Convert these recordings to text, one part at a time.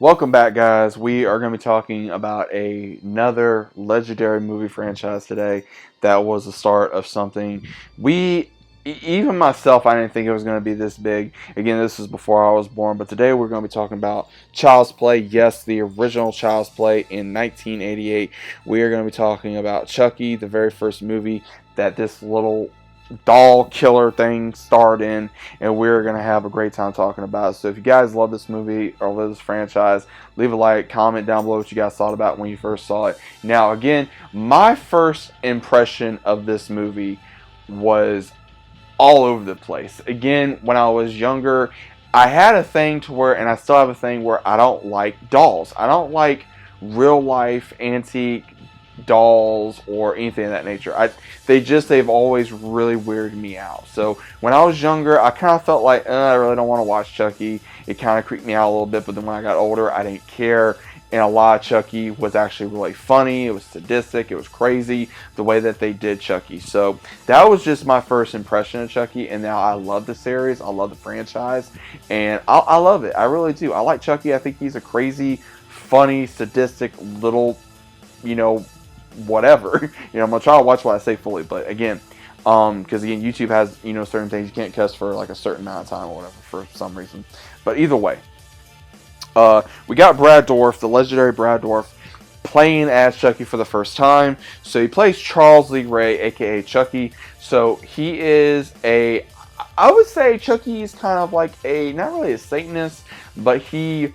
Welcome back, guys. We are going to be talking about another legendary movie franchise today that was the start of something even myself, I didn't think it was going to be this big. Again, this is before I was born, but today we're going to be talking about Child's Play. Yes, the original Child's Play in 1988. We are going to be talking about Chucky, the very first movie that this little doll killer thing starred in, and we're gonna have a great time talking about it. So if you guys love this movie or love this franchise, leave a like, comment down below what you guys thought about when you first saw it. Now again, my first impression of this movie was all over the place. Again, when I was younger, I had a thing to where, and I still have a thing where I don't like dolls. I don't like real life antique dolls or anything of that nature. They've always really weirded me out. So when I was younger, I kind of felt like I really don't want to watch Chucky. It kind of creeped me out a little bit. But then when I got older, I didn't care. And a lot of Chucky was actually really funny. It was sadistic. It was crazy the way that they did Chucky. So that was just my first impression of Chucky. And now I love the series. I love the franchise. And I love it. I really do. I like Chucky. I think he's a crazy, funny, sadistic little, whatever. I'm going to try to watch what I say fully. But again, because again, YouTube has, certain things you can't cuss for like a certain amount of time or whatever for some reason. But either way. We got Brad Dourif, the legendary Brad Dourif, playing as Chucky for the first time. So he plays Charles Lee Ray, aka Chucky. So he is I would say Chucky is kind of like not really a Satanist, but he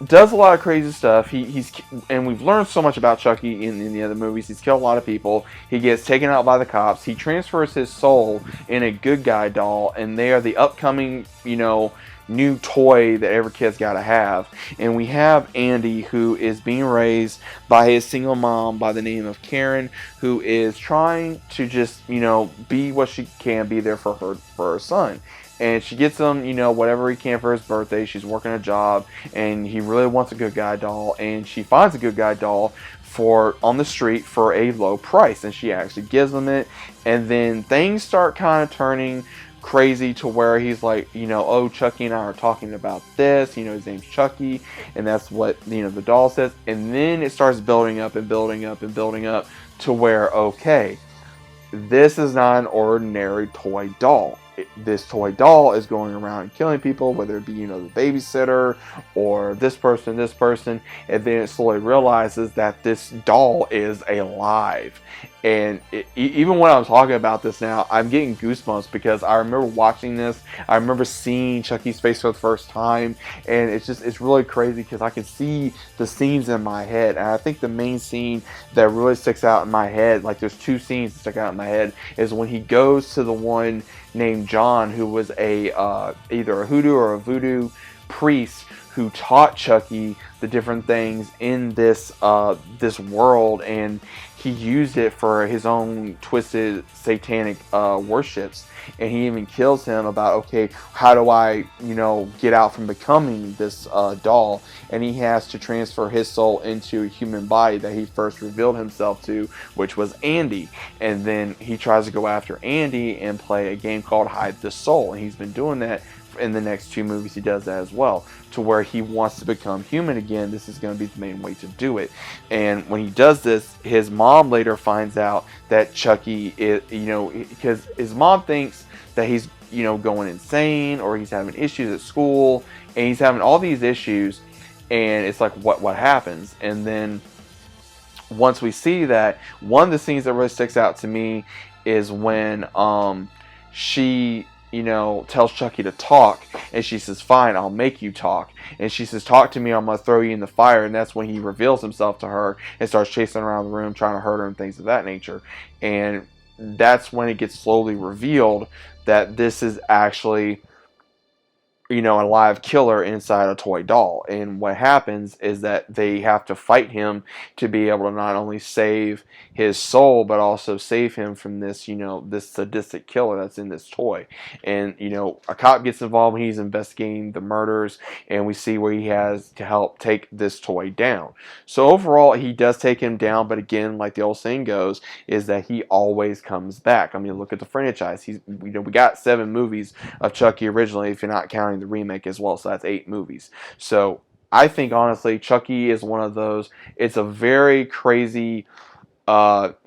does a lot of crazy stuff. And we've learned so much about Chucky in the other movies. He's killed a lot of people. He gets taken out by the cops. He transfers his soul in a good guy doll, and they are the upcoming, new toy that every kid's got to have. And we have Andy, who is being raised by his single mom by the name of Karen, who is trying to just, be what she can, be there for her son. And she gets him, whatever he can for his birthday. She's working a job, and he really wants a good guy doll. And she finds a good guy doll on the street for a low price, and she actually gives him it. And then things start kind of turning crazy to where he's like, oh, Chucky and I are talking about this. His name's Chucky, and that's what the doll says. And then it starts building up and building up and building up to where, okay, this is not an ordinary toy doll. This toy doll is going around and killing people, whether it be, the babysitter or this person, and then it slowly realizes that this doll is alive. And even when I'm talking about this now, I'm getting goosebumps because I remember watching this. I remember seeing Chucky's face for the first time, and it's really crazy because I can see the scenes in my head. And I think the main scene that really sticks out in my head, like there's two scenes that stick out in my head, is when he goes to the one named John, who was either a hoodoo or a voodoo priest who taught Chucky the different things in this world, and he used it for his own twisted satanic worships. And he even kills him about, okay, how do I, get out from becoming this doll? And he has to transfer his soul into a human body that he first revealed himself to, which was Andy. And then he tries to go after Andy and play a game called Hide the Soul. And he's been doing that in the next two movies. He does that as well, to where he wants to become human again. This is going to be the main way to do it. And when he does this, his mom later finds out that Chucky is, because his mom thinks that he's, going insane, or he's having issues at school, and he's having all these issues. And it's like, what happens? And then once we see that, one of the scenes that really sticks out to me is when she tells Chucky to talk, and she says, fine, I'll make you talk. And she says, talk to me, or I'm going to throw you in the fire. And that's when he reveals himself to her and starts chasing around the room, trying to hurt her and things of that nature. And that's when it gets slowly revealed that this is actually, a live killer inside a toy doll. And what happens is that they have to fight him to be able to not only save his soul, but also save him from this, this sadistic killer that's in this toy. And, a cop gets involved when he's investigating the murders, and we see where he has to help take this toy down. So overall, he does take him down, but again, like the old saying goes, is that he always comes back. I mean, look at the franchise. We got 7 movies of Chucky originally, if you're not counting the remake as well, so that's 8 movies. So I think honestly, Chucky is one of those. It's a very crazy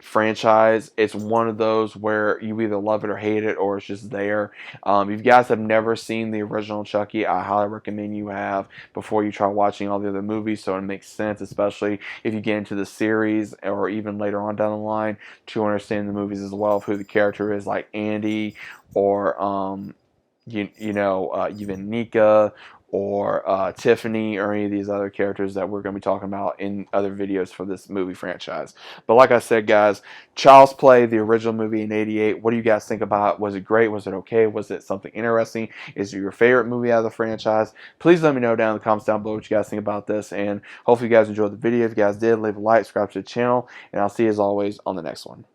franchise. It's one of those where you either love it or hate it, or it's just there. If you guys have never seen the original Chucky, I highly recommend you have before you try watching all the other movies, so it makes sense, especially if you get into the series or even later on down the line, to understand the movies as well, of who the character is, like Andy, or even Nika, or Tiffany, or any of these other characters that we're going to be talking about in other videos for this movie franchise. But like I said, guys, Child's Play, the original movie in '88, what do you guys think about it? Was it great? Was it okay? Was it something interesting? Is it your favorite movie out of the franchise? Please let me know down in the comments down below what you guys think about this, and hopefully you guys enjoyed the video. If you guys did, leave a like, subscribe to the channel, and I'll see you as always on the next one.